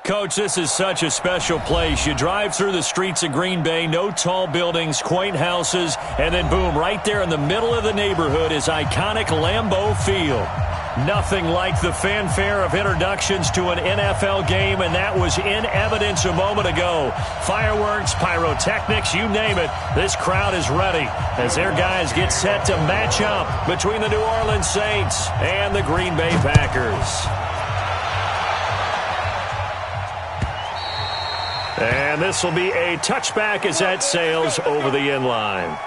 Coach, this is such a special place. You drive through the streets of Green Bay, no tall buildings, quaint houses, and then boom, right there in the middle of the neighborhood is iconic Lambeau Field. Nothing like the fanfare of introductions to an NFL game, and that was in evidence a moment ago. Fireworks, pyrotechnics, you name it. This crowd is ready as their guys get set to match up between the New Orleans Saints and the Green Bay Packers. And this will be a touchback as that sails over the end line.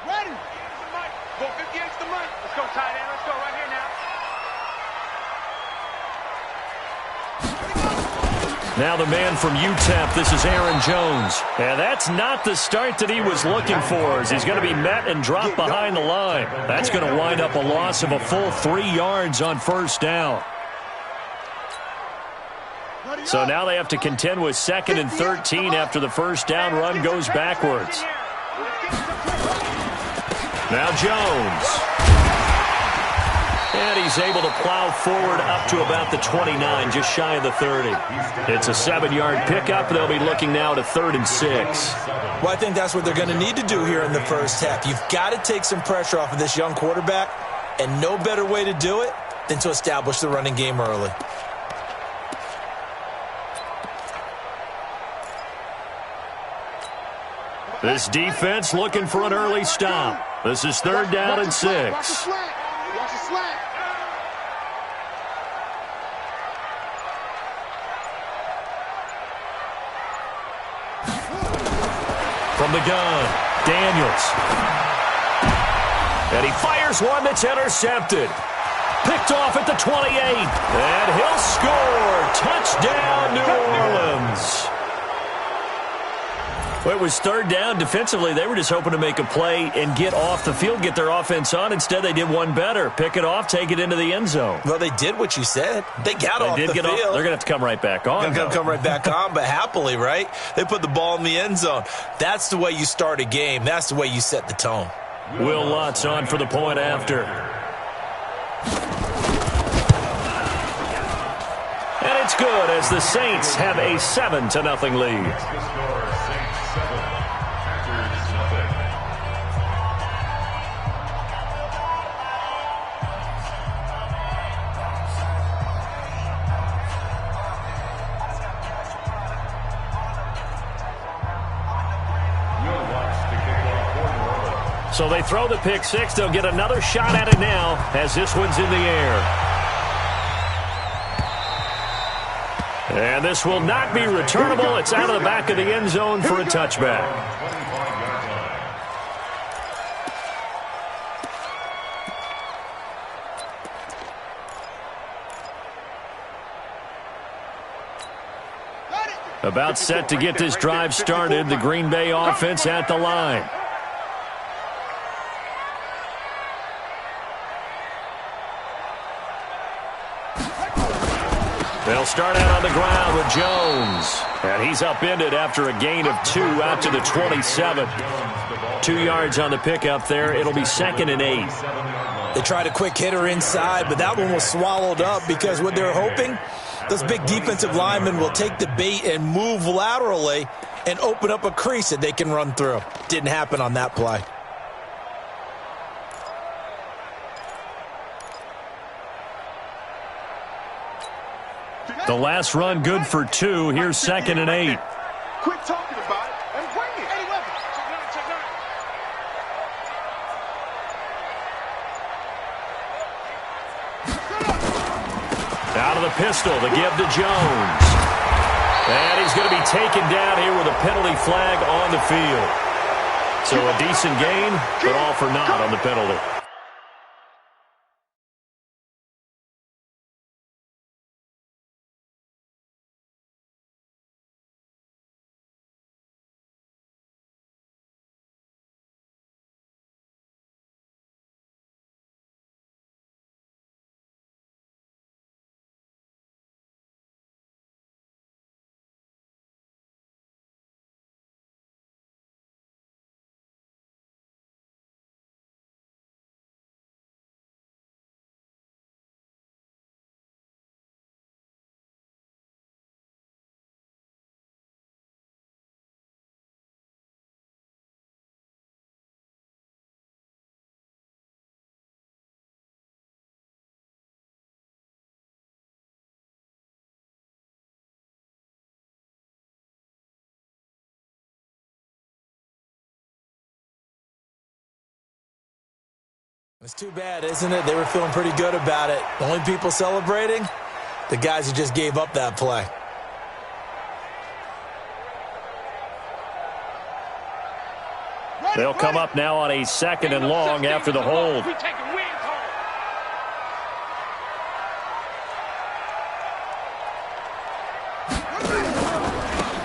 Ready. Go 50 against the mic. Let's go, tight end. Let's go right here now. Now the man from UTEP, this is Aaron Jones. And that's not the start that he was looking for, as he's going to be met and dropped behind the line. That's going to wind up a loss of a full 3 yards on first down. So now they have to contend with 2nd and 13 after the first down run goes backwards. Now Jones. And he's able to plow forward up to about the 29, just shy of the 30. It's a 7-yard pickup. They'll be looking now to 3rd and 6. Well, I think that's what they're going to need to do here in the first half. You've got to take some pressure off of this young quarterback, and no better way to do it than to establish the running game early. This defense looking for an early stop. This is 3rd down and 6. From the gun, Daniels. And he fires one that's intercepted. Picked off at the 28. And he'll score. Touchdown, New Orleans. Well, it was 3rd down. Defensively, they were just hoping to make a play and get off the field, get their offense on. Instead, they did one better. Pick it off, take it into the end zone. Well, they did what you said. They got off the field. They're going to have to come right back on. They're going to come right back on, but happily, right? They put the ball in the end zone. That's the way you start a game. That's the way you set the tone. Will Lutz on for the point after. And it's good as the Saints have a 7-0 lead. So they throw the pick six. They'll get another shot at it now as this one's in the air. And this will not be returnable. It's out of the back of the end zone for a touchback. About set to get this drive started. The Green Bay offense at the line. They'll start out on the ground with Jones. And he's upended after a gain of 2 out to the 27. 2 yards on the pickup there. It'll be 2nd and 8. They tried a quick hitter inside, but that one was swallowed up because what they're hoping, those big defensive linemen will take the bait and move laterally and open up a crease that they can run through. Didn't happen on that play. The last run good for 2. Here's 2nd and 8. Quit talking about it and bring it. Eddie Weber. Out of the pistol, the give to Jones. And he's going to be taken down here with a penalty flag on the field. So a decent gain, but all for naught on the penalty. It's too bad, isn't it? They were feeling pretty good about it. The only people celebrating, the guys who just gave up that play. They'll come up now on a 2nd and long after the hold.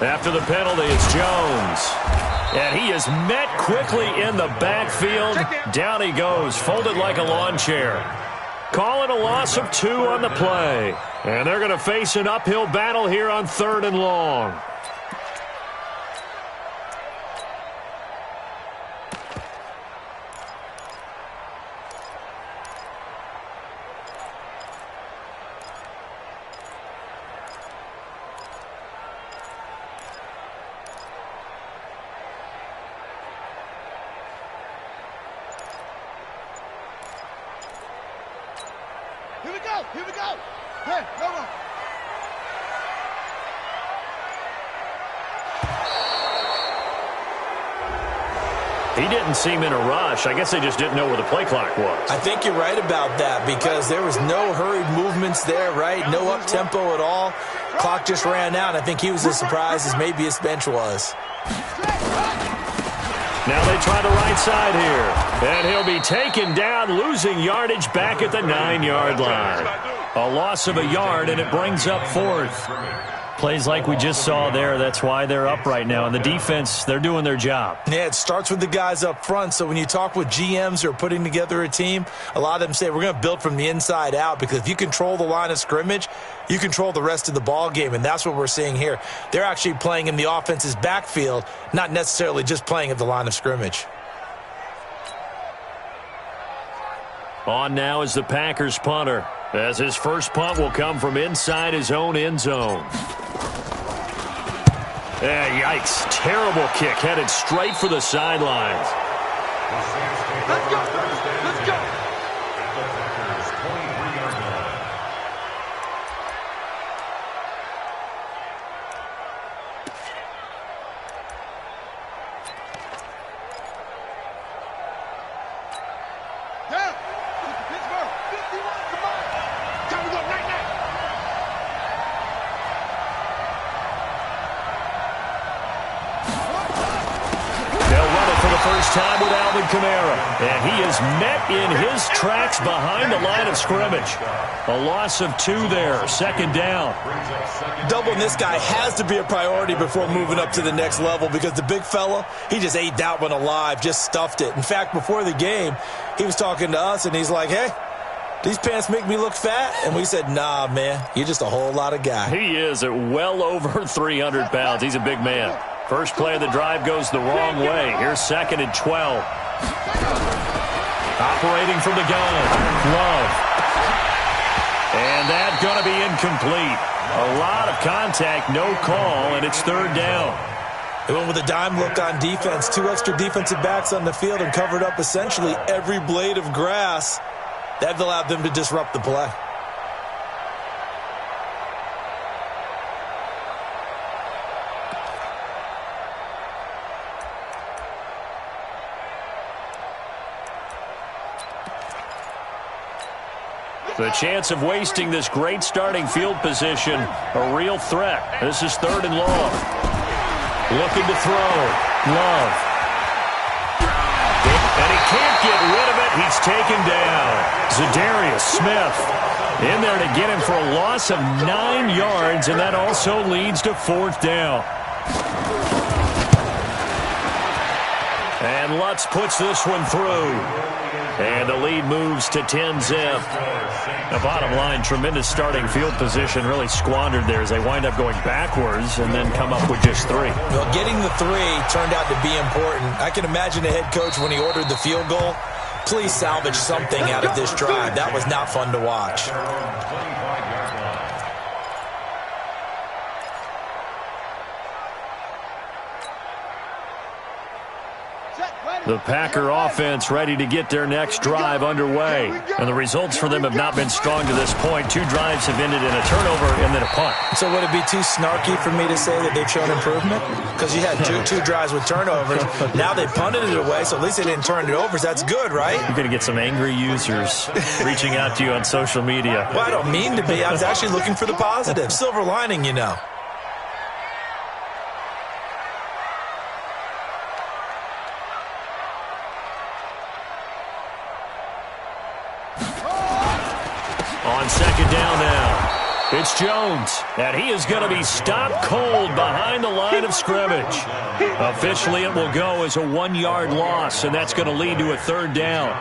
After the penalty, it's Jones. And he is met quickly in the backfield. Down he goes, folded like a lawn chair. Calling a loss of 2 on the play. And they're going to face an uphill battle here on 3rd and long. Here we go. Hey, come on. He didn't seem in a rush. I guess they just didn't know where the play clock was. I think you're right about that because there was no hurried movements there, right? No up-tempo at all. Clock just ran out. I think he was as surprised as maybe his bench was. Now they try the right side here. And he'll be taken down, losing yardage back at the 9-yard line. A loss of a yard, and it brings up 4th. Plays like we just saw there. That's why they're up right now. And the defense, they're doing their job. Yeah, it starts with the guys up front. So when you talk with GMs who are putting together a team, a lot of them say we're going to build from the inside out because if you control the line of scrimmage, you control the rest of the ball game, and that's what we're seeing here. They're actually playing in the offense's backfield, not necessarily just playing at the line of scrimmage. On now is the Packers punter, as his first punt will come from inside his own end zone. Yikes. Terrible kick headed straight for the sidelines. Let's go. Let's go. Yeah. Pittsburgh. 51. Come on. Time to go right now. They'll run it for the first time with Alvin Kamara. And he is met in his tracks behind the line of scrimmage. A loss of 2 there, 2nd down. Doubling this guy has to be a priority before moving up to the next level because the big fella, he just ate that one alive, just stuffed it. In fact, before the game, he was talking to us, and he's like, hey, these pants make me look fat? And we said, nah, man, you're just a whole lot of guy. He is at well over 300 pounds. He's a big man. First play of the drive goes the wrong way. Here's 2nd and 12. Operating from the gun. Love. And that's going to be incomplete. A lot of contact, no call, and it's 3rd down. They went with a dime look on defense. 2 extra defensive backs on the field and covered up essentially every blade of grass. That allowed them to disrupt the play. The chance of wasting this great starting field position, a real threat. This is 3rd and long. Looking to throw. Love. And he can't get rid of it. He's taken down. Zadarius Smith in there to get him for a loss of 9 yards, and that also leads to 4th down. And Lutz puts this one through. And the lead moves to 10-zip. The bottom line, tremendous starting field position, really squandered there as they wind up going backwards and then come up with just 3. Well, getting the 3 turned out to be important. I can imagine the head coach when he ordered the field goal. Please salvage something out of this drive. That was not fun to watch. Set, ready. The Packer offense ready to get their next drive underway. And the results for them have not been strong to this point. 2 drives have ended in a turnover and then a punt. So would it be too snarky for me to say that they've shown improvement? Because you had two drives with turnovers. Now they punted it away, so at least they didn't turn it over. So that's good, right? You're going to get some angry users reaching out to you on social media. Well, I don't mean to be. I was actually looking for the positive. Silver lining, you know. On second down now, it's Jones, and he is going to be stopped cold behind the line of scrimmage. Officially, it will go as a 1-yard loss, and that's going to lead to a 3rd down.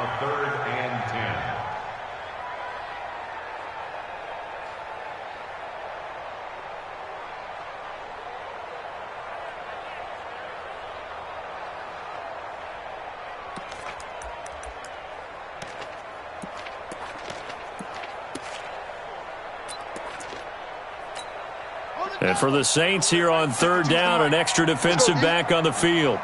And for the Saints here on 3rd down, an extra defensive back on the field.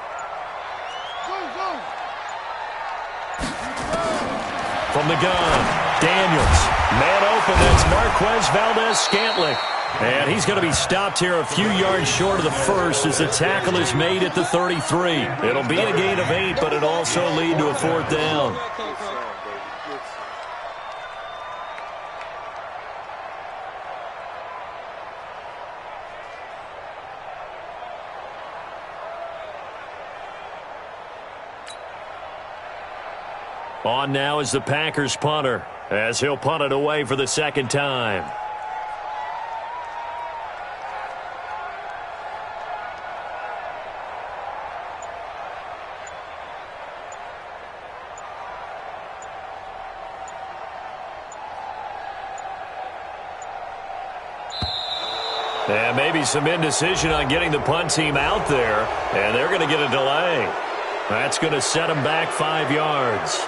From the gun, Daniels. Man open, that's Marquez Valdez-Scantling. And he's going to be stopped here a few yards short of the first as the tackle is made at the 33. It'll be a gain of 8, but it'll also lead to a 4th down. On now is the Packers punter, as he'll punt it away for the 2nd time. And maybe some indecision on getting the punt team out there, and they're going to get a delay. That's going to set them back 5 yards.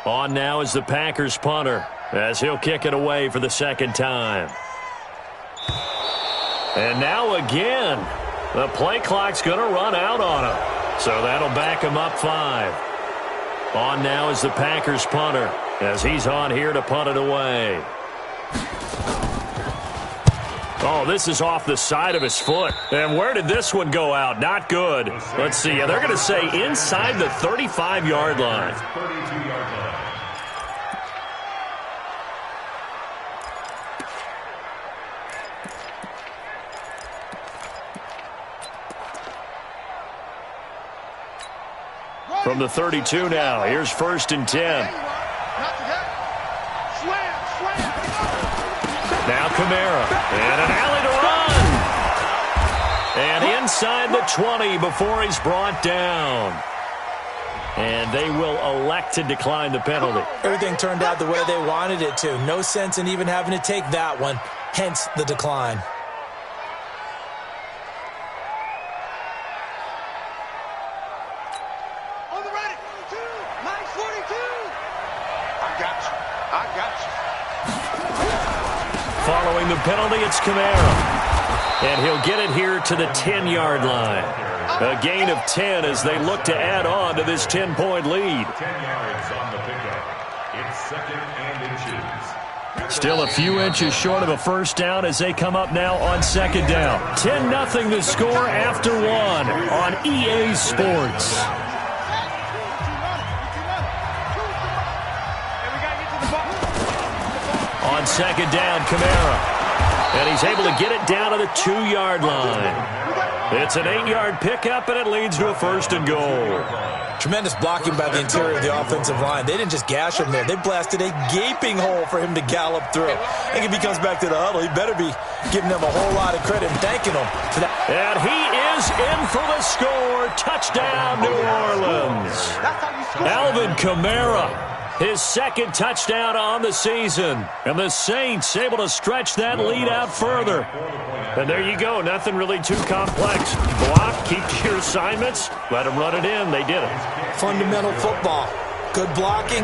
On now is the Packers punter, as he'll kick it away for the 2nd time. And now again, the play clock's going to run out on him. So that'll back him up 5. On now is the Packers punter, as he's on here to punt it away. Oh, this is off the side of his foot. And where did this one go out? Not good. Let's see. They're going to say inside the 35-yard line. 32-yard line. From the 32 now, here's 1st and 10. Now Kamara, and an alley to run. And inside the 20 before he's brought down. And they will elect to decline the penalty. Everything turned out the way they wanted it to. No sense in even having to take that one, hence the decline. Following the penalty, it's Kamara. And he'll get it here to the 10-yard line. A gain of 10 as they look to add on to this 10-point lead. 10 yards on the pickup. It's 2nd and inches. Still a few inches short of a 1st down as they come up now on 2nd down. 10-0 the score after 1 on EA Sports. On 2nd down, Kamara. And he's able to get it down to the 2-yard line. It's an 8-yard pickup, and it leads to a 1st and goal. Tremendous blocking by the interior of the offensive line. They didn't just gash him there. They blasted a gaping hole for him to gallop through. I think if he comes back to the huddle, he better be giving them a whole lot of credit and thanking them for that. And he is in for the score. Touchdown, New Orleans. Alvin Kamara, his second touchdown on the season. And the Saints able to stretch that lead out further. And there you go. Nothing really too complex. Block, keep to your assignments, let them run it in. They did it. Fundamental football. Good blocking,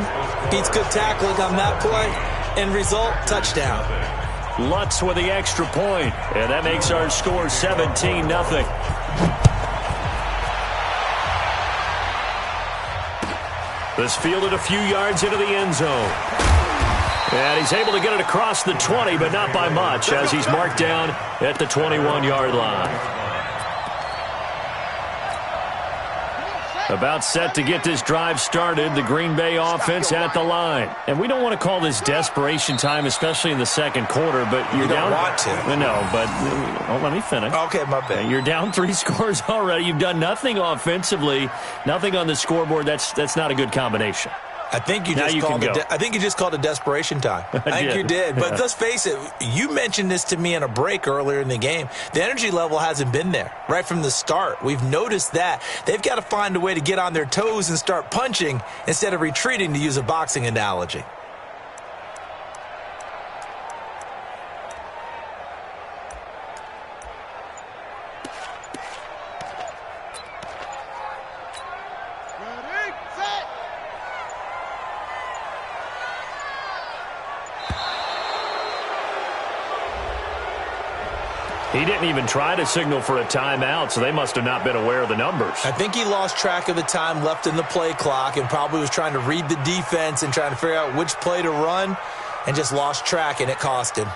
beats good tackling on that play. End result, touchdown. Lutz with the extra point, and that makes our score 17-0. This fielded a few yards into the end zone. And he's able to get it across the 20, but not by much, as he's marked down at the 21-yard line. About set to get this drive started, the Green Bay offense at the line. And we don't want to call this desperation time, especially in the second quarter, but you're down. You don't want to. No, but let me finish. Okay, my bad. You're down 3 scores already. You've done nothing offensively, nothing on the scoreboard. That's not a good combination. I think you just called it desperation time. I think you did. But let's face it, you mentioned this to me in a break earlier in the game. The energy level hasn't been there right from the start. We've noticed that. They've got to find a way to get on their toes and start punching instead of retreating, to use a boxing analogy. He didn't even try to signal for a timeout, so they must have not been aware of the numbers. I think he lost track of the time left in the play clock and probably was trying to read the defense and trying to figure out which play to run and just lost track, and it cost him.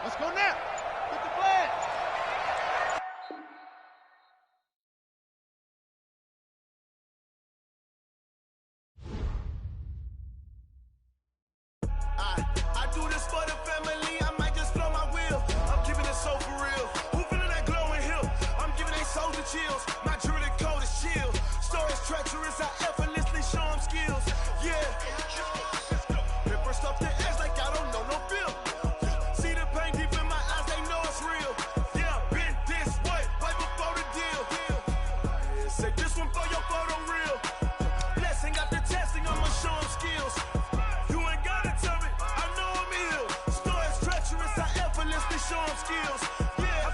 Let's go now. Get the flag. I do this for the family. I might just blow my wheel. I'm keeping it so for real. Who feeling that glowing hill? I'm giving they souls the chills. My jewelry code is chill. Stories treacherous. I effortlessly show them skills. Yeah. Paper stuff the edge like I don't know no bill. See the pain deep in my eyes, they know it's real. Yeah, been this way, right before the deal. Say this one for your photo real. Blessing after testing, I'ma show them skills. You ain't gotta tell me, I know I'm ill. Stories treacherous, I effortlessly show them skills. Yeah,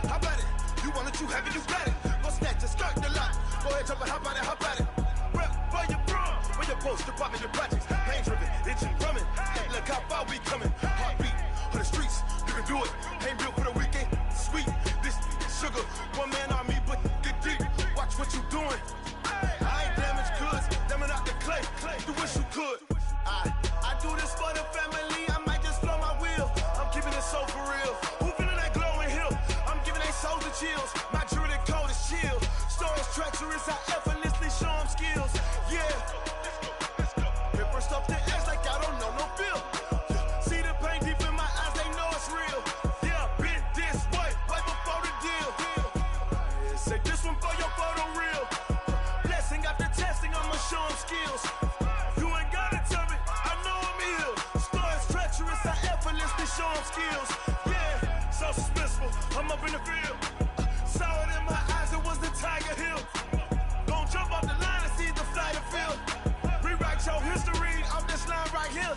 how about it? You want it, you have it, you got it. Go snatch a skirt the lot. Go ahead, jump it, how about it? Rep where you from? Where your post, department, your projects. Pain driven, itching, drumming. Hey, look how far we coming. Heartbeat on the streets, you can do it. Ain't built for the weekend. Sweet, this sugar. One man army, but get deep. Watch what you doing. I ain't damaged goods, damn out the clay. You wish you could. I do this for the family. I might just blow my wheel. I'm keeping it so for real. Who feeling that glowing hill? I'm giving they souls the chills. My jewelry code is chill. Stories treacherous. I effortlessly show them skills. Yeah. Paper stuff the edge like I don't know no bill. See the pain deep in my eyes, they know it's real. Yeah, been this way, right before the deal. Say this one for your photo real. Blessing after testing, I'ma show them skills. You ain't gotta tell me, I know I'm ill. Stories treacherous, I effortlessly show them skills. Yeah, so suspenseful, I'm up in the field. Saw it in my eyes, it was the Tiger Hill. Gon' jump off the line and see the flight of field. Rewrite your history off this line right here.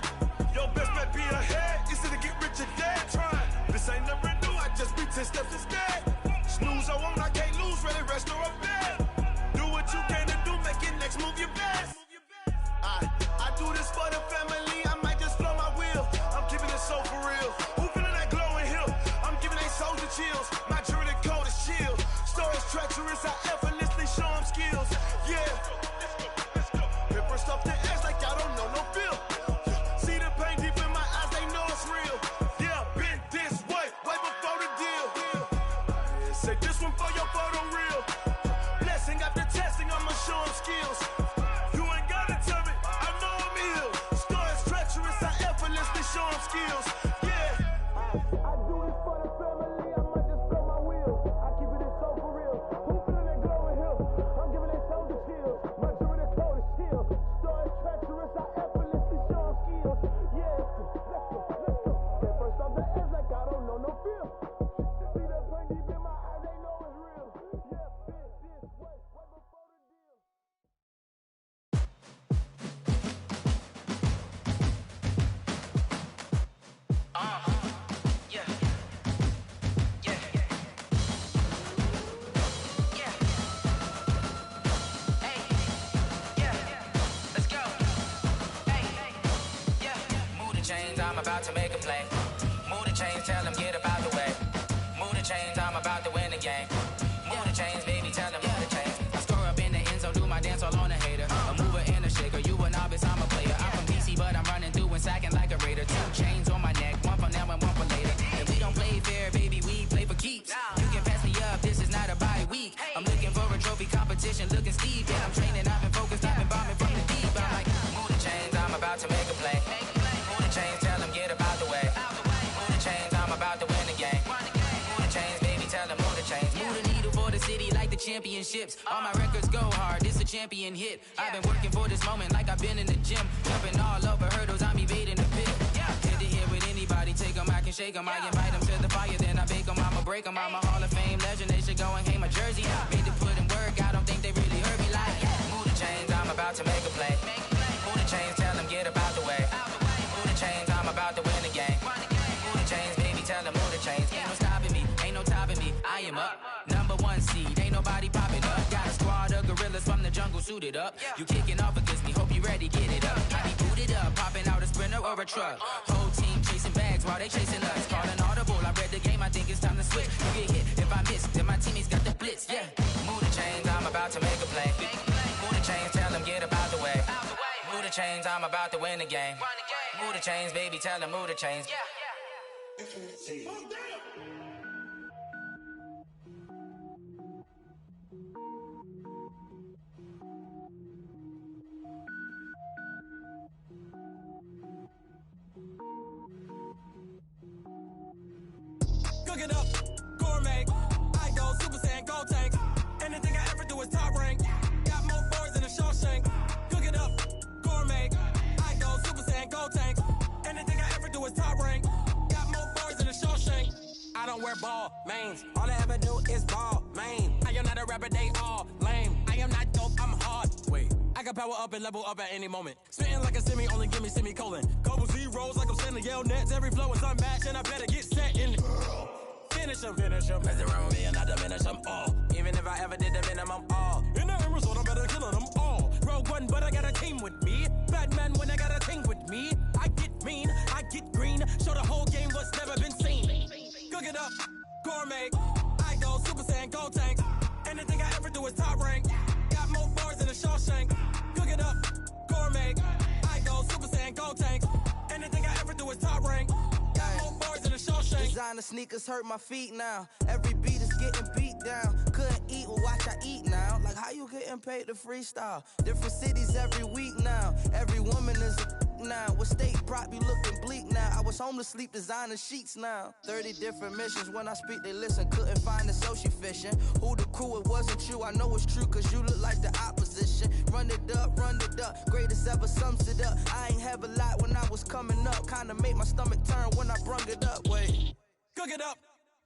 Your best bet be ahead, easy to get rich or dead. Trying, this ain't never new, I just be 10 steps instead. Snooze I won't, I can't lose, ready, rest or a bed. Do what you can to do, make it next move your best. I do this for the family, I might just blow my wheel. I'm keeping it so for real. Who feeling that glowing hill? I'm giving they souls the chills. My jewelry code is chill. Stories treacherous, I effortlessly show them skills. Yeah. Paper stuff the edge like I don't know no bill. See the pain deep in my eyes, they know it's real. Yeah, been this way, right before the deal. skills. Yeah. I do this for the family. I might just blow my wheel. I keep it so for real. Who feeling that glowing hill? I'm giving they soldier chills. My jewelry the cold is chill. Story treacherous. I effortlessly show them skills. Yeah, let's go. That first off the edge like I don't know no feel. See that pain deep in my eyes, they know it's real. Yeah, bitch, this way before the deal. I'm about to make a play. Move the chains, tell them get about the way. Move the chains, I'm about to win the game. Move the chains, baby, tell them move the chains. I score up in the end zone, do my dance all on a hater. A mover and a shaker, you a novice, I'm a player. I'm from DC, but I'm running through and sacking like a raider. 2 chains on my neck, one for now and one for later. If we don't play fair, baby, we play for keeps. You can pass me up, this is not a bye week. I'm looking for a trophy competition, looking steep. Yeah, I'm training, I've been focused, I've been bombing from the deep. I'm like, move the chains, I'm about to make a play. Move the chains, tell them get about the way. Move the chains, I'm about to win the game. Move the chains, baby, tell them move the chains. Move the needle for the city like the championships. All my records go hard, this a champion hit. I've been working for this moment like I've been in the gym. Jumping all over hurdles, I'm evading the pit. Head to head with anybody, take them, I can shake them. I invite them to the fire, then I bake them, I'ma break them. I'm a Hall of Fame legend, they should go and hang my jersey. Made to put in work, I don't think they really heard me like. Move the chains, I'm about to make a play. Move the chains, tell them get about the way. Move the chains, I'm about to win the game. Move the chains, baby, tell them move the chains. Ain't no stopping me, ain't no topping me. I am up, #1 seed, ain't nobody popping up. Got a squad of gorillas from the jungle suited up. You kicking off against me, hope you ready, get it up. I be booted up, popping out a sprinter or a truck. Whole team chasing bags while they chasing us. Calling audible, I read the game, I think it's time to switch. You get hit if I miss, then my teammates got the blitz. Yeah, move the chains, I'm about to make a play. Move the chains, tell them get about the way. Move the chains, I'm about to win the game. Move the chains, baby, tell them move the chains. Cook it up, gourmet. I go Super Saiyan, gold tank. Anything I ever do is top rank. Got more boards than a Shawshank. Cook it up, gourmet. I go Super Saiyan, gold tank. Anything I ever do is top rank. Got more boards than a Shawshank. I don't wear ball mains. All I ever do is ball main. I am not a rapper, they all lame. I am not dope, I'm hard. Wait, I can power up and level up at any moment. Spitting like a semi, only give me semicolon. Couple zeros like I'm sending yell nets. Every flow is unmatched and I better get set in. Finish them. Mess around with me and I diminish them all. Even if I ever did the minimum, all. In the end result, I'm better killing them all. Rogue One, but I got a team with me. Batman when I got a team with me. I get mean, I get green. Show the whole game what's never been seen. Cook it up, gourmet. I go Super Saiyan, gold tank. Anything I ever do is top rank. Got more bars than a Shawshank. Cook it up, gourmet. I go Super Saiyan, gold tank. Anything I ever do is top rank. Got more bars than a Shawshank. Designer sneakers hurt my feet now. Every beat is getting beat down. Couldn't eat, well watch I eat now. Like how you getting paid to freestyle? Different cities every week now. Every woman is a now. What state prop you looking bleak now? I was home to sleep designing sheets now. 30 different missions. When I speak they listen. Couldn't find it so she fishing. Who the crew? It wasn't you. I know it's true cause you look like the opposition. Run it up. Greatest ever sums it up. I ain't have a lot when I was coming up. Kinda made my stomach turn when I brung it up. Wait. Cook it up,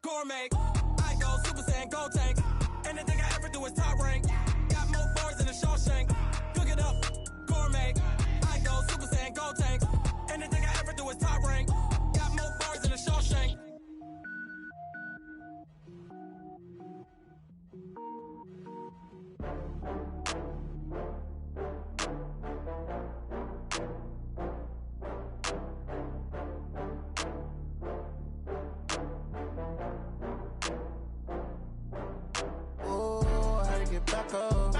gourmet. I go Super Saiyan, gold tank. Anything I ever do is top rank. Got more bars than a Shawshank. Cook it up, gourmet. I go Super Saiyan, gold tank. Anything I ever do is top rank. Got more bars than a Shawshank. Back up. I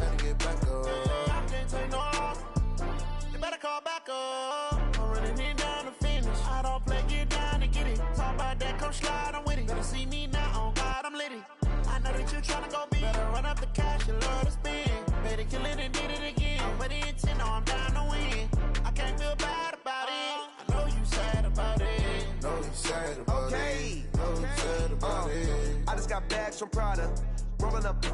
had to get back up. I can't take no loss. You better call back up. I'm running it down to finish. I don't play, get down to get it. Talk about that, come slide, I'm with it. Better see me now, on God, I'm litty. I know that you tryna go big. Better run up the cash, you love to spend. Better kill it and did it again. I'm with the intent, no, I'm down to win. I can't feel bad about it. I know you sad about got bags from Prada, rolling up.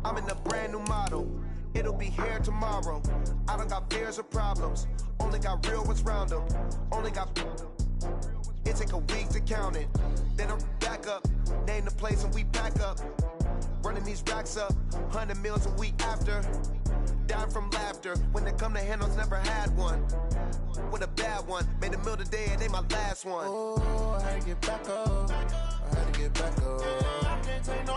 I'm in a brand new model. It'll be here tomorrow. I don't got fears or problems. Only got real ones round them. Only got. It take a week to count it. Then I'm back up. Name the place and we pack up. Running these racks up. 100 meals a week after. Dying from laughter. When it come to handles, never had one. With a bad one. Made a meal today, it ain't my last one. Oh, I had to get back up. I had to get back up. I can't take no